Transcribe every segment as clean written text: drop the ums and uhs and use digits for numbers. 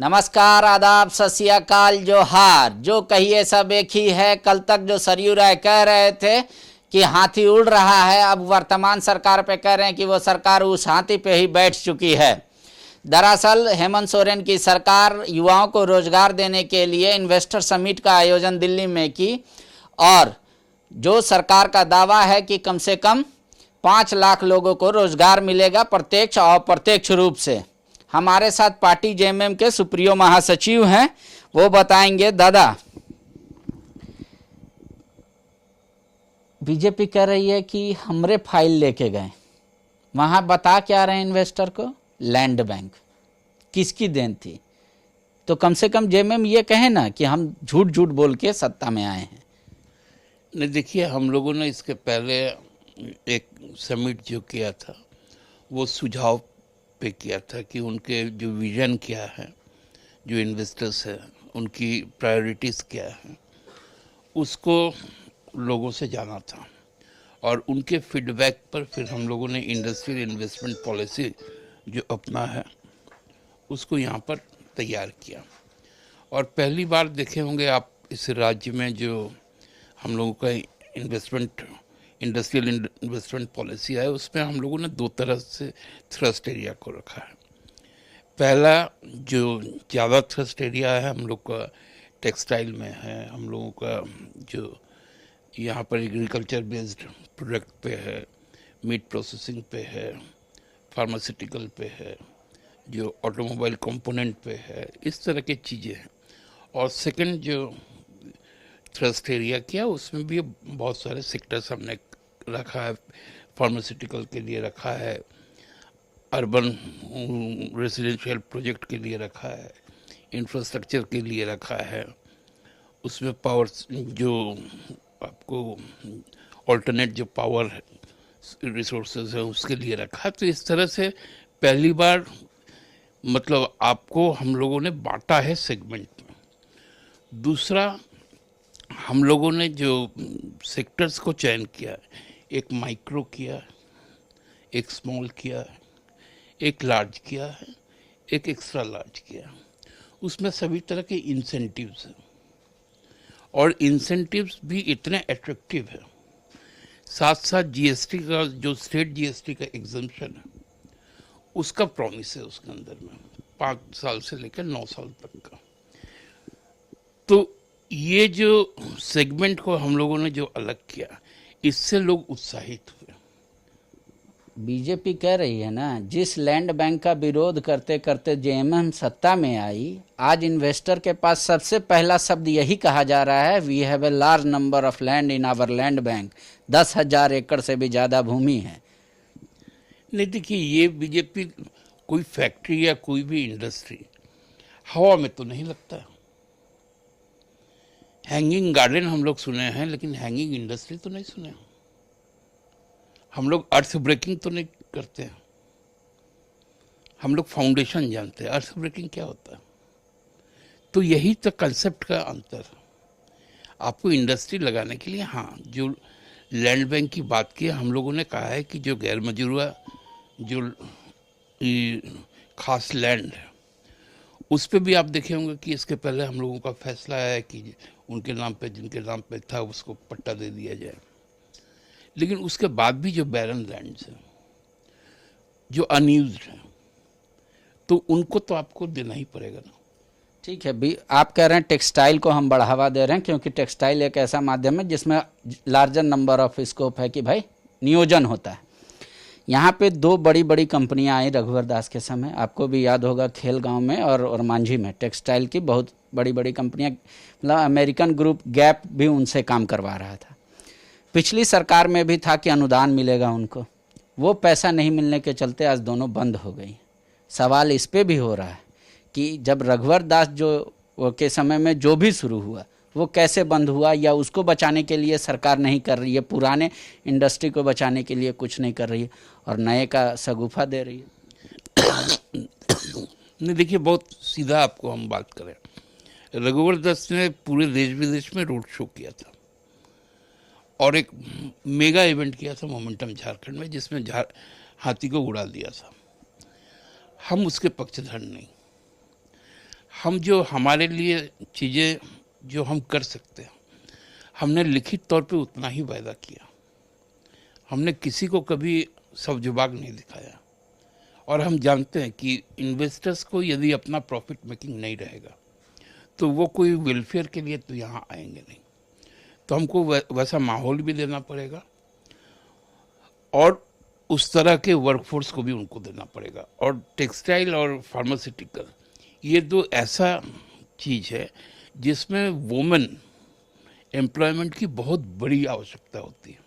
नमस्कार, आदाब, सत श्री अकाल, जोहार। जो कहिए सब एक ही है। कल तक जो सरयू राय कह रहे थे कि हाथी उड़ रहा है, अब वर्तमान सरकार पे कह रहे हैं कि वो सरकार उस हाथी पे ही बैठ चुकी है। दरअसल हेमंत सोरेन की सरकार युवाओं को रोजगार देने के लिए इन्वेस्टर समिट का आयोजन दिल्ली में की, और जो सरकार का दावा है कि कम से कम 5 लाख लोगों को रोजगार मिलेगा प्रत्यक्ष और अप्रत्यक्ष रूप से। हमारे साथ पार्टी जेएमएम के सुप्रीयो महासचिव हैं, वो बताएंगे। दादा, बीजेपी कह रही है कि हमरे फाइल लेके गए, वहां बता क्या रहे हैं इन्वेस्टर को? Land bank. किसकी देन थी? तो कम से कम जेएमएम ये कहे ना कि हम झूठ झूठ बोल के सत्ता में आए हैं। नहीं, देखिए, हम लोगों ने इसके पहले एक समिट जो किया था वो सुझाव पे किया था कि उनके जो विजन क्या है, जो इन्वेस्टर्स है उनकी प्रायोरिटीज़ क्या है, उसको लोगों से जाना था। और उनके फीडबैक पर फिर हम लोगों ने इंडस्ट्रियल इन्वेस्टमेंट पॉलिसी जो अपना है उसको यहाँ पर तैयार किया। और पहली बार देखे होंगे आप इस राज्य में जो हम लोगों का इंडस्ट्रियल इन्वेस्टमेंट पॉलिसी है, उसमें हम लोगों ने 2 तरह से थ्रस्ट एरिया को रखा है। पहला जो ज़्यादा थ्रस्ट एरिया है हम लोग का टेक्सटाइल में है, हम लोगों का जो यहाँ पर एग्रीकल्चर बेस्ड प्रोडक्ट पे है, मीट प्रोसेसिंग पे है, फार्मास्यूटिकल पे है, जो ऑटोमोबाइल कंपोनेंट पे है, इस तरह की चीज़ें हैं। और सेकंड जो थ्रस्ट एरिया किया उसमें भी बहुत सारे सेक्टर्स हमने रखा है। फार्मास्यूटिकल के लिए रखा है, अर्बन रेजिडेंशियल प्रोजेक्ट के लिए रखा है, इंफ्रास्ट्रक्चर के लिए रखा है, उसमें पावर जो आपको ऑल्टरनेट जो पावर रिसोर्सेज है उसके लिए रखा है। तो इस तरह से पहली बार मतलब आपको हम लोगों ने बांटा है सेगमेंट में। दूसरा, हम लोगों ने जो सेक्टर्स को चयन किया, एक माइक्रो किया, एक स्मॉल किया, एक लार्ज किया है, एक एक्स्ट्रा लार्ज किया। उसमें सभी तरह के इंसेंटिव्स हैं और इंसेंटिव्स भी इतने अट्रैक्टिव है। साथ साथ जीएसटी का जो स्टेट जीएसटी का एग्जम्पशन है उसका प्रॉमिस है उसके अंदर में 5 साल से लेकर 9 साल तक का। तो ये जो सेगमेंट को हम लोगों ने जो अलग किया, इससे लोग उत्साहित हुए। बीजेपी कह रही है ना, जिस लैंड बैंक का विरोध करते करते जेएमएम सत्ता में आई, आज इन्वेस्टर के पास सबसे पहला शब्द यही कहा जा रहा है, we have a large number of land in our land bank. 10,000 एकड़ से भी ज़्यादा भूमि है। नहीं, देखिए, ये बीजेपी कोई फैक्ट्री या कोई भी इंडस्ट्री हवा में तो नहीं लगता। हैंगिंग गार्डन हम लोग सुने हैं, लेकिन हैंगिंग इंडस्ट्री तो नहीं सुने। हम लोग अर्थ ब्रेकिंग तो नहीं करते हैं, हम लोग फाउंडेशन जानते हैं। अर्थ ब्रेकिंग क्या होता है? तो यही तो कंसेप्ट का अंतर है। आपको इंडस्ट्री लगाने के लिए, हाँ, जो लैंड बैंक की बात की, हम लोगों ने कहा है कि जो गैर मजरूआ जो खास लैंड है उस पर भी आप देखे होंगे कि इसके पहले हम लोगों का फैसला है कि उनके नाम पे, जिनके नाम पे था, उसको पट्टा दे दिया जाए। लेकिन उसके बाद भी जो बैरन लैंड्स हैं, जो अनयूज्ड हैं, तो उनको तो आपको देना ही पड़ेगा ना। ठीक है भी, आप कह रहे हैं टेक्सटाइल को हम बढ़ावा दे रहे हैं, क्योंकि टेक्सटाइल एक ऐसा माध्यम है जिसमें लार्जर नंबर ऑफ स्कोप है कि भाई नियोजन होता है। यहाँ पे 2 बड़ी बड़ी कंपनियां आई रघुवर दास के समय, आपको भी याद होगा, खेल गांव में और मांझी में टेक्सटाइल की बहुत बड़ी बड़ी कंपनियां, मतलब अमेरिकन ग्रुप गैप भी उनसे काम करवा रहा था। पिछली सरकार में भी था कि अनुदान मिलेगा उनको, वो पैसा नहीं मिलने के चलते आज दोनों बंद हो गई। सवाल इस पे भी हो रहा है कि जब रघुवर दास जो के समय में जो भी शुरू हुआ वो कैसे बंद हुआ, या उसको बचाने के लिए सरकार नहीं कर रही है, पुराने इंडस्ट्री को बचाने के लिए कुछ नहीं कर रही है और नए का शगुफा दे रही है। नहीं, देखिए, बहुत सीधा आपको हम बात करें, रघुवर दास ने पूरे देश विदेश में रोड शो किया था और एक मेगा इवेंट किया था मोमेंटम झारखंड में, जिसमें हाथी को उड़ा दिया था। हम उसके पक्षधर नहीं। हम जो हमारे लिए चीज़ें जो हम कर सकते हैं, हमने लिखित तौर पे उतना ही वायदा किया। हमने किसी को कभी सब्जुबाग नहीं दिखाया। और हम जानते हैं कि इन्वेस्टर्स को यदि अपना प्रॉफिट मेकिंग नहीं रहेगा तो वो कोई वेलफेयर के लिए तो यहाँ आएंगे नहीं। तो हमको वैसा माहौल भी देना पड़ेगा और उस तरह के वर्कफोर्स को भी उनको देना पड़ेगा। और टेक्सटाइल और फार्मास्यूटिकल ये दो ऐसा चीज़ है जिसमें वुमेन एम्प्लॉयमेंट की बहुत बड़ी आवश्यकता होती है।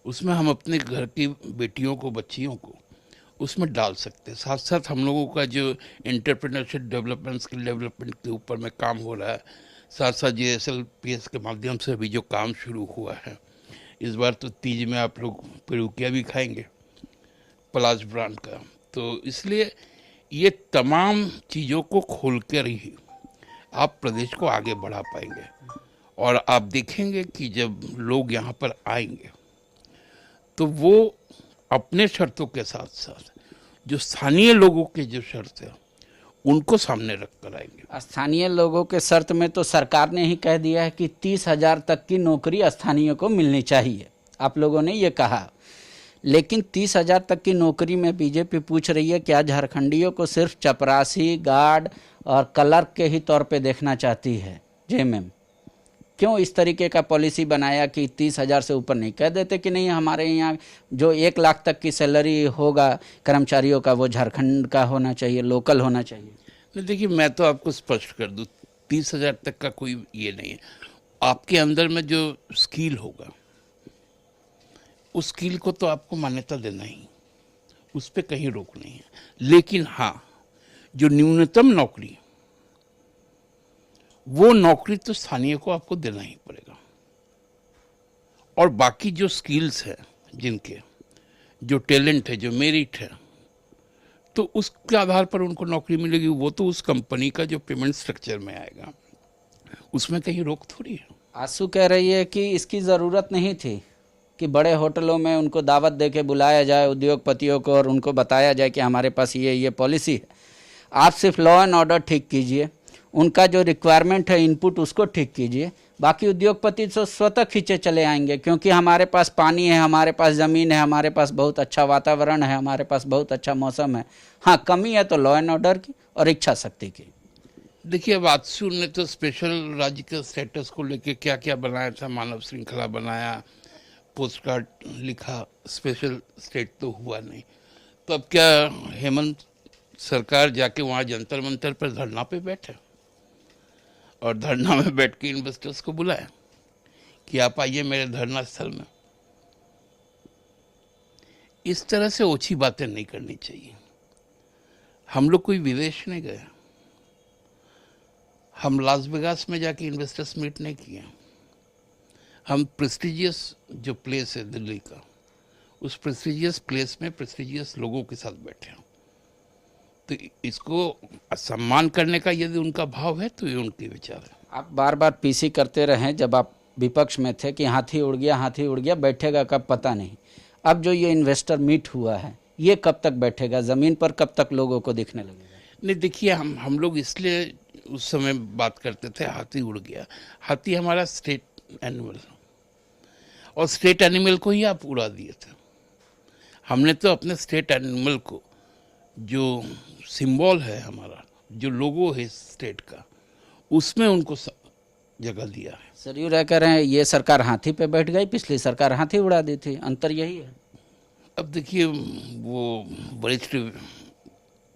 उसमें हम अपने घर की बेटियों को, बच्चियों को उसमें डाल सकते हैं। साथ साथ हम लोगों का जो एंटरप्रेन्योरशिप डेवलपमेंट, स्किल डेवलपमेंट के ऊपर में काम हो रहा है, साथ साथ JSLPS के माध्यम से अभी जो काम शुरू हुआ है, इस बार तो तीज में आप लोग पेड़ुकिया भी खाएंगे पलाश ब्रांड का। तो इसलिए ये तमाम चीज़ों को खोल कर ही आप प्रदेश को आगे बढ़ा पाएंगे। और आप देखेंगे कि जब लोग यहाँ पर आएंगे तो वो अपने शर्तों के साथ साथ जो स्थानीय लोगों के जो शर्त है उनको सामने रख कर आएंगे। स्थानीय लोगों के शर्त में तो सरकार ने ही कह दिया है कि 30,000 तक की नौकरी स्थानीय को मिलनी चाहिए। आप लोगों ने ये कहा, लेकिन 30,000 तक की नौकरी में बीजेपी पूछ रही है क्या झारखंडियों को सिर्फ चपरासी, गार्ड और क्लर्क के ही तौर पे देखना चाहती है JMM? क्यों इस तरीके का पॉलिसी बनाया कि 30,000 से ऊपर नहीं? कह देते कि नहीं, हमारे यहाँ जो 1 लाख तक की सैलरी होगा कर्मचारियों का वो झारखंड का होना चाहिए, लोकल होना चाहिए। नहीं, देखिए मैं तो आपको स्पष्ट कर दूं, 30,000 तक का कोई ये नहीं है। आपके अंदर में जो स्किल होगा उस स्किल को तो आपको मान्यता देना ही, उस पर कहीं रोक नहीं है। लेकिन हाँ, जो न्यूनतम नौकरी, वो नौकरी तो स्थानीय को आपको देना ही पड़ेगा। और बाकी जो स्किल्स है, जिनके जो टैलेंट है, जो मेरिट है, तो उसके आधार पर उनको नौकरी मिलेगी। वो तो उस कंपनी का जो पेमेंट स्ट्रक्चर में आएगा, उसमें कहीं रोक थोड़ी है। आंसू कह रही है कि इसकी ज़रूरत नहीं थी कि बड़े होटलों में उनको दावत दे के बुलाया जाए उद्योगपतियों को और उनको बताया जाए कि हमारे पास ये पॉलिसी है। आप सिर्फ लॉ एंड ऑर्डर ठीक कीजिए, उनका जो रिक्वायरमेंट है इनपुट उसको ठीक कीजिए, बाकी उद्योगपति तो स्वतः खींचे चले आएंगे, क्योंकि हमारे पास पानी है, हमारे पास ज़मीन है, हमारे पास बहुत अच्छा वातावरण है, हमारे पास बहुत अच्छा मौसम है। हाँ, कमी है तो लॉ एंड ऑर्डर की और इच्छा शक्ति की। देखिए, अब आजसू ने तो स्पेशल राज्य के स्टेटस को लेके क्या क्या बनाया था, मानव श्रृंखला बनाया, पोस्ट कार्ड लिखा, स्पेशल स्टेट तो हुआ नहीं। तो अब क्या हेमंत सरकार जाके वहाँ जंतर मंतर पर धरना पे बैठे और धरना में बैठ के इन्वेस्टर्स को बुलाए कि आप आइए मेरे धरना स्थल में? इस तरह से ओछी बातें नहीं करनी चाहिए। हम लोग कोई विदेश नहीं गए, हम लास वेगास में जाके इन्वेस्टर्स मीट नहीं किए। हम प्रेस्टिजियस जो प्लेस है दिल्ली का, उस प्रेस्टिजियस प्लेस में प्रेस्टिजियस लोगों के साथ बैठे हैं। तो इसको सम्मान करने का यदि उनका भाव है तो ये उनके विचार है। आप बार बार पीसी करते रहे जब आप विपक्ष में थे कि हाथी उड़ गया, हाथी उड़ गया, बैठेगा कब पता नहीं। अब जो ये इन्वेस्टर मीट हुआ है ये कब तक बैठेगा, ज़मीन पर कब तक लोगों को दिखने लगेगा? नहीं, देखिए, हम लोग इसलिए उस समय बात करते थे हाथी उड़ गया। हाथी हमारा स्टेट एनिमल, और स्टेट एनिमल को ही आप उड़ा दिए थे। हमने तो अपने स्टेट एनिमल को, जो सिंबल है हमारा, जो लोगो है स्टेट का, उसमें उनको जगह दिया है। सरयू रह कर रहे हैं ये सरकार हाथी पे बैठ गई, पिछली सरकार हाथी उड़ा दी थी, अंतर यही है। अब देखिए, वो वरिष्ठ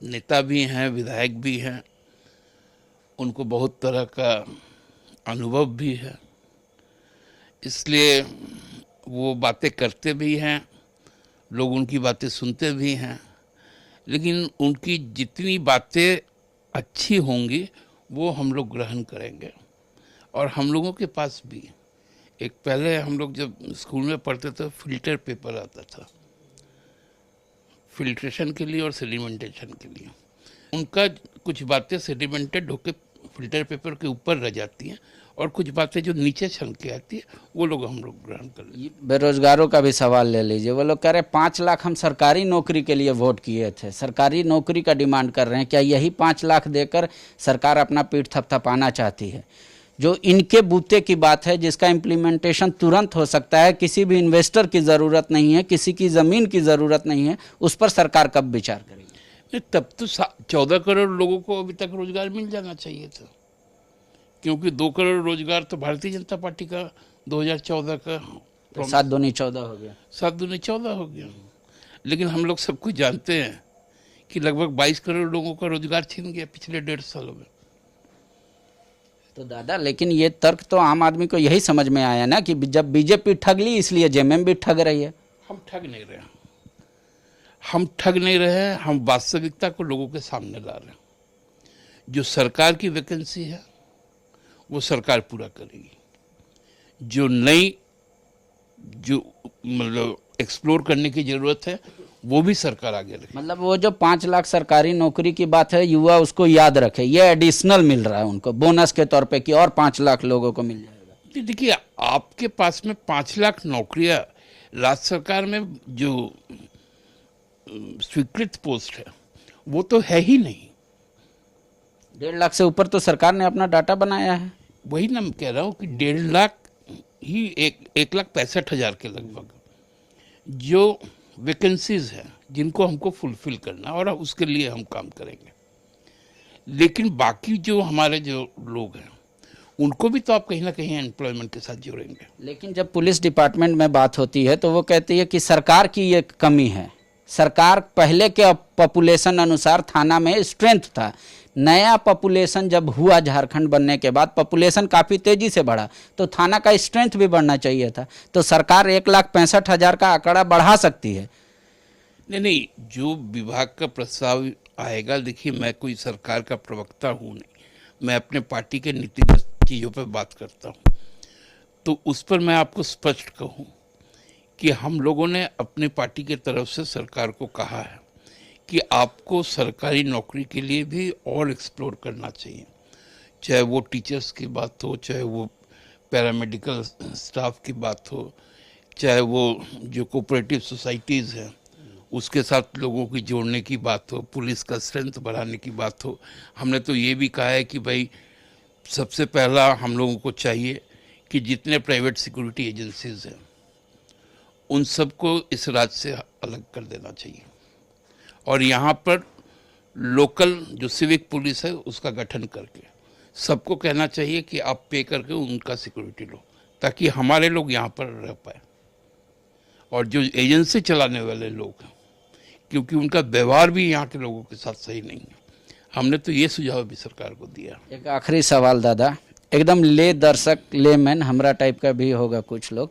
नेता भी हैं, विधायक भी हैं, उनको बहुत तरह का अनुभव भी है, इसलिए वो बातें करते भी हैं, लोग उनकी बातें सुनते भी हैं। लेकिन उनकी जितनी बातें अच्छी होंगी वो हम लोग ग्रहण करेंगे। और हम लोगों के पास भी एक, पहले हम लोग जब स्कूल में पढ़ते थे फिल्टर पेपर आता था फिल्ट्रेशन के लिए और सेडिमेंटेशन के लिए। उनका कुछ बातें सेडिमेंटेड होकर फिल्टर पेपर के ऊपर रह जाती हैं और कुछ बातें जो नीचे छलक के आती है वो लोग हम लोग ग्रहण कर लेते हैं। बेरोजगारों का भी सवाल ले लीजिए। वो लोग कह रहे हैं 5 लाख हम सरकारी नौकरी के लिए वोट किए थे, सरकारी नौकरी का डिमांड कर रहे हैं। क्या यही 5 लाख देकर सरकार अपना पीठ थपथपाना चाहती है? जो इनके बूते की बात है, जिसका इम्प्लीमेंटेशन तुरंत हो सकता है, किसी भी इन्वेस्टर की ज़रूरत नहीं है, किसी की ज़मीन की ज़रूरत नहीं है, उस पर सरकार कब विचार करेगी? नहीं, तब तो 14 करोड़ लोगों को अभी तक रोजगार मिल जाना चाहिए था, क्योंकि 2 करोड़ रोजगार तो भारतीय जनता पार्टी का 2014 का 7 दूनी 14 हो गया। 7 दूनी 14 हो गया। लेकिन हम लोग सब कुछ जानते हैं कि लगभग 22 करोड़ लोगों का रोजगार छीन गया पिछले 1.5 सालों में। तो दादा, लेकिन ये तर्क तो आम आदमी को यही समझ में आया ना कि जब बीजेपी ठग ली इसलिए जेएमएम भी ठग रही है। हम ठग नहीं रहे, हम ठग नहीं रहे हैं, हम वास्तविकता को लोगों के सामने ला रहे हैं। जो सरकार की वैकेंसी है वो सरकार पूरा करेगी, जो नई जो मतलब एक्सप्लोर करने की जरूरत है वो भी सरकार आगे रखे। मतलब वो जो 5 लाख सरकारी नौकरी की बात है, युवा उसको याद रखे, ये एडिशनल मिल रहा है उनको बोनस के तौर पे कि और 5 लाख लोगों को मिल जाएगा। देखिए, आपके पास में 5 लाख नौकरियां राज्य सरकार में जो स्वीकृत पोस्ट है वो तो है ही नहीं। 1.5 लाख से ऊपर तो सरकार ने अपना डाटा बनाया है। वही ना मैं कह रहा हूँ कि 1.5 लाख ही 1,65,000 के लगभग जो वैकेंसीज हैं जिनको हमको फुलफिल करना, और उसके लिए हम काम करेंगे। लेकिन बाकी जो हमारे जो लोग हैं उनको भी तो आप कहीं ना कहीं एम्प्लॉयमेंट के साथ जोड़ेंगे। लेकिन जब पुलिस डिपार्टमेंट में बात होती है तो वो कहती है कि सरकार की ये कमी है। सरकार पहले के पॉपुलेशन अनुसार थाना में स्ट्रेंथ था, नया पॉपुलेशन जब हुआ झारखंड बनने के बाद पॉपुलेशन काफ़ी तेज़ी से बढ़ा तो थाना का स्ट्रेंथ भी बढ़ना चाहिए था। तो सरकार 1,65,000 का आंकड़ा बढ़ा सकती है। नहीं, जो विभाग का प्रस्ताव आएगा, देखिए मैं कोई सरकार का प्रवक्ता हूँ नहीं, मैं अपने पार्टी के नीतिगत चीज़ों पर बात करता हूँ। तो उस पर मैं आपको स्पष्ट कहूँ कि हम लोगों ने अपनी पार्टी की तरफ से सरकार को कहा है कि आपको सरकारी नौकरी के लिए भी और एक्सप्लोर करना चाहिए, चाहे वो टीचर्स की बात हो, चाहे वो पैरामेडिकल स्टाफ की बात हो, चाहे वो जो कोऑपरेटिव सोसाइटीज़ हैं उसके साथ लोगों की जोड़ने की बात हो, पुलिस का स्ट्रेंथ बढ़ाने की बात हो। हमने तो ये भी कहा है कि भाई सबसे पहला हम लोगों को चाहिए कि जितने प्राइवेट सिक्योरिटी एजेंसीज हैं उन सबको इस राज्य से अलग कर देना चाहिए, और यहाँ पर लोकल जो सिविक पुलिस है उसका गठन करके सबको कहना चाहिए कि आप पे करके उनका सिक्योरिटी लो, ताकि हमारे लोग यहाँ पर रह पाए। और जो एजेंसी चलाने वाले लोग हैं, क्योंकि उनका व्यवहार भी यहाँ के लोगों के साथ सही नहीं है, हमने तो ये सुझाव भी सरकार को दिया। एक आखिरी सवाल दादा, एकदम ले दर्शक लेमैन हमरा टाइप का भी होगा कुछ लोग,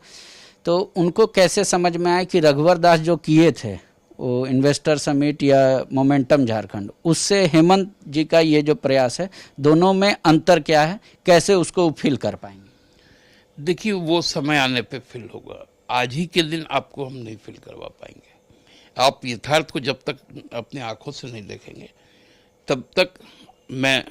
तो उनको कैसे समझ में आए कि रघुवर दास जो किए थे वो इन्वेस्टर समिट या मोमेंटम झारखंड, उससे हेमंत जी का ये जो प्रयास है, दोनों में अंतर क्या है, कैसे उसको फील कर पाएंगे? देखिए, वो समय आने पे फील होगा, आज ही के दिन आपको हम नहीं फील करवा पाएंगे। आप यथार्थ को जब तक अपने आंखों से नहीं देखेंगे तब तक मैं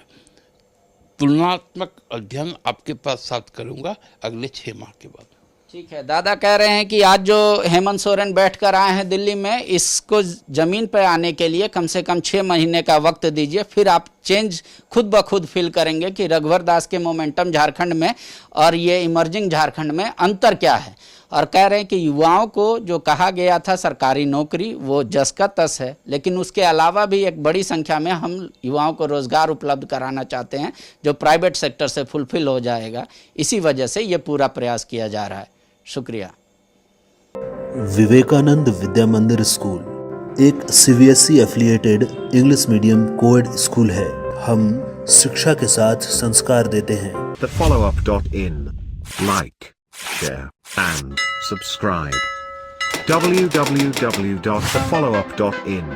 तुलनात्मक अध्ययन आपके पास साथ करूंगा अगले 6 माह के बाद। ठीक है, दादा कह रहे हैं कि आज जो हेमंत सोरेन बैठ कर आए हैं दिल्ली में, इसको ज़मीन पर आने के लिए कम से कम 6 महीने का वक्त दीजिए, फिर आप चेंज खुद ब खुद फील करेंगे कि रघुवर दास के मोमेंटम झारखंड में और ये इमर्जिंग झारखंड में अंतर क्या है। और कह रहे हैं कि युवाओं को जो कहा गया था सरकारी नौकरी वो जस का तस है, लेकिन उसके अलावा भी एक बड़ी संख्या में हम युवाओं को रोज़गार उपलब्ध कराना चाहते हैं जो प्राइवेट सेक्टर से फुलफिल हो जाएगा। इसी वजह से ये पूरा प्रयास किया जा रहा है। शुक्रिया। विवेकानंद विद्या मंदिर स्कूल एक CBSE affiliated English medium coed school है। हम शिक्षा के साथ संस्कार देते हैं। TheFollowUp.in. Like, share and subscribe. www.thefollowup.in